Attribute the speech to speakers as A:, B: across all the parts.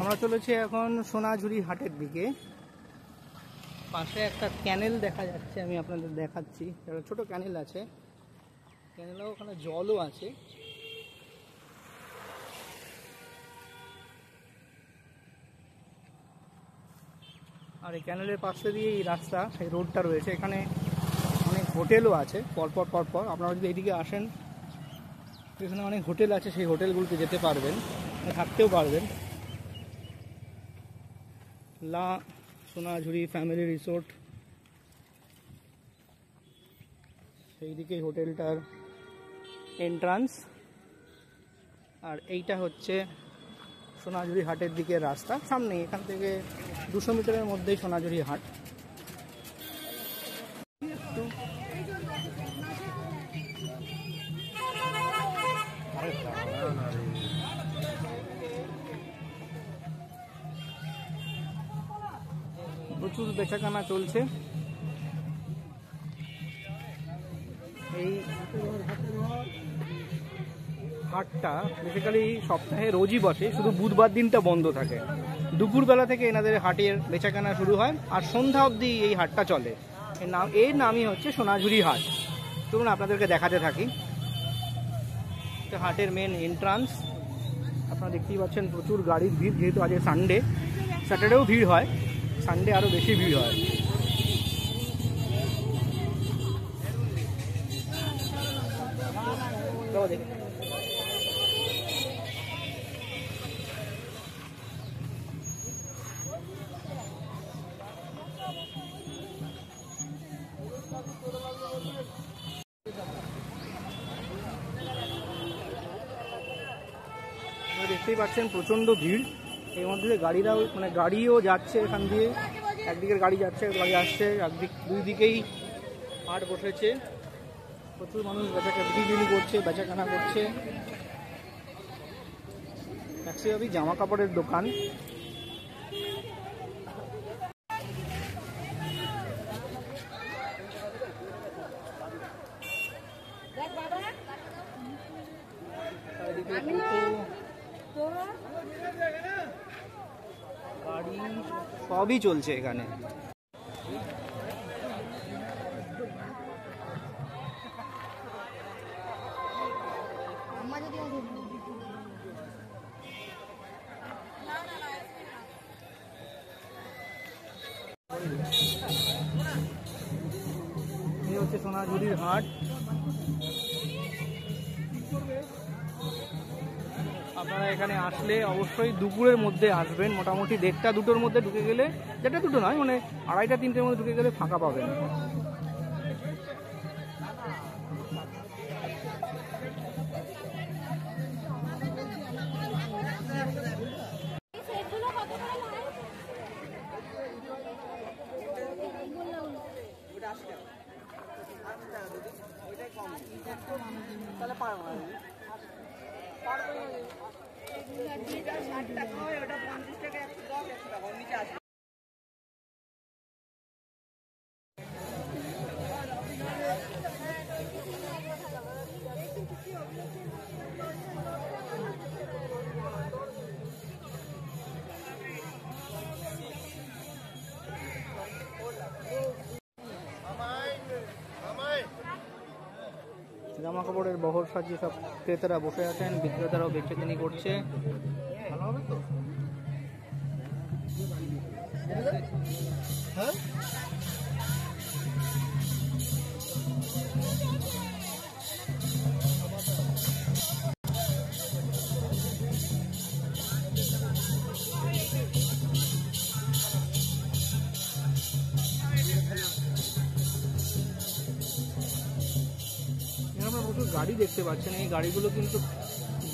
A: আমরা চলেছি এখন সোনাঝুরি হাটের দিকে। পাশে একটা ক্যানেল দেখা যাচ্ছে, আমি আপনাদের দেখাচ্ছি। একটা ছোট ক্যানেল আছে, ক্যানেলও ওখানে জলও আছে। আর এই ক্যানেলের পাশে দিয়ে এই রাস্তা, এই রোডটা রয়েছে। এখানে অনেক হোটেলও আছে পরপর পরপর। আপনারা যদি এইদিকে আসেন, এখানে অনেক হোটেল আছে, সেই হোটেলগুলোতে যেতে পারবেন, থাকতেও পারবেন। লা সোনাঝুরি ফ্যামিলি রিসোর্ট, সেই দিকেই হোটেলটার এন্ট্রান্স। আর এইটা হচ্ছে সোনাঝুরি হাটের দিকের রাস্তা। সামনে এখান থেকে 200 মিটারের মধ্যেই সোনাঝুরি হাট। প্রচুর বেচাকেনা চলছে। এই হাটটা বেসিক্যালি সপ্তাহে রোজই বসে, শুধু বুধবার দিনটা বন্ধ থাকে। দুপুরবেলা থেকে এনাদের হাটের বেচাকেনা শুরু হয় আর সন্ধ্যা অবধি এই হাটটা চলে। এর নামই হচ্ছে সোনাঝুরি হাট। চলুন আপনাদেরকে দেখাতে থাকি। হাটের মেন এন্ট্রান্স আপনারা দেখতেই পাচ্ছেন। প্রচুর গাড়ির ভিড়, যেহেতু আজ সানডে। স্যাটারডেও ভিড় হয়, সানডে আরও বেশি ভিড় হয়। দেখতেই পাচ্ছেন প্রচণ্ড ভিড়। এর মধ্যে গাড়িরাও, মানে গাড়িও যাচ্ছে এখান দিয়ে। একদিকের গাড়ি যাচ্ছে, গাড়ি আসছে, দুই দিকেই হাট বসেছে। প্রচুর মানুষ বিক্রি করছে, বেচাকেনা করছে। ম্যাক্সিমামই জামা কাপড়ের দোকান। গাড়ি সবই চলছে এখানে। এই হচ্ছে সোনাঝুরির হাট। আপনারা এখানে আসলে অবশ্যই দুপুরের মধ্যে আসবেন। মোটামুটি 1টা 2টোর মধ্যে ঢুকে গেলে, যেটা 2টো নয়, মানে 2:30 3টের মধ্যে ঢুকে গেলে ফাঁকা পাবেন। জামা কাপড়ের বহর সাজিয়ে সব ক্রেতারা বসে আছেন, বিক্রেতারাও বেচেকেনি করছে। ভালো হবে তো? হ্যাঁ, প্রচুর গাড়ি দেখতে পাচ্ছেন। এই গাড়িগুলো কিন্তু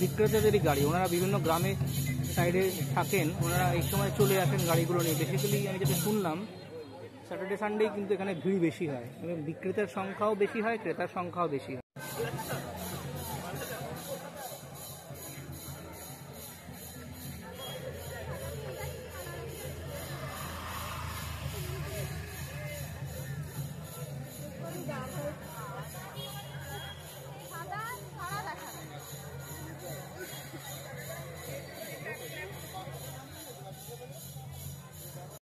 A: বিক্রেতাদেরই গাড়ি। ওনারা বিভিন্ন গ্রামে সাইডে থাকেন, ওনারা এই সময় চলে আসেন গাড়িগুলো নিয়ে। বেসিক্যালি আমি যেটা শুনলাম, স্যাটারডে সানডেই কিন্তু এখানে ভিড় বেশি হয় এবং বিক্রেতার সংখ্যাও বেশি হয়, ক্রেতার সংখ্যাও বেশি হয়।